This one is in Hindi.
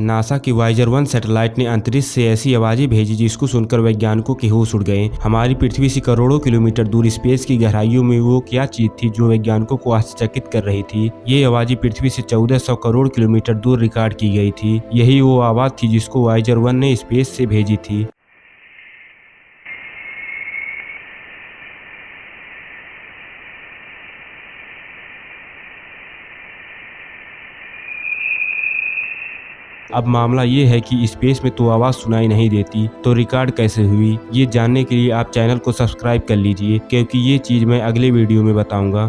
नासा की वाइजर 1 सैटेलाइट ने अंतरिक्ष से ऐसी आवाजें भेजी जिसको सुनकर वैज्ञानिकों के होश उड़ गए। हमारी पृथ्वी से करोड़ों किलोमीटर दूर स्पेस की गहराइयों में वो क्या चीज थी जो वैज्ञानिकों को आश्चर्यचकित कर रही थी। ये आवाजें पृथ्वी से 1400 करोड़ किलोमीटर दूर रिकॉर्ड की गई थी। यही वो आवाज थी जिसको वाइजर 1 ने स्पेस से भेजी थी। अब मामला ये है कि स्पेस में तो आवाज़ सुनाई नहीं देती, तो रिकॉर्ड कैसे हुई? ये जानने के लिए आप चैनल को सब्सक्राइब कर लीजिए, क्योंकि ये चीज़ मैं अगले वीडियो में बताऊंगा।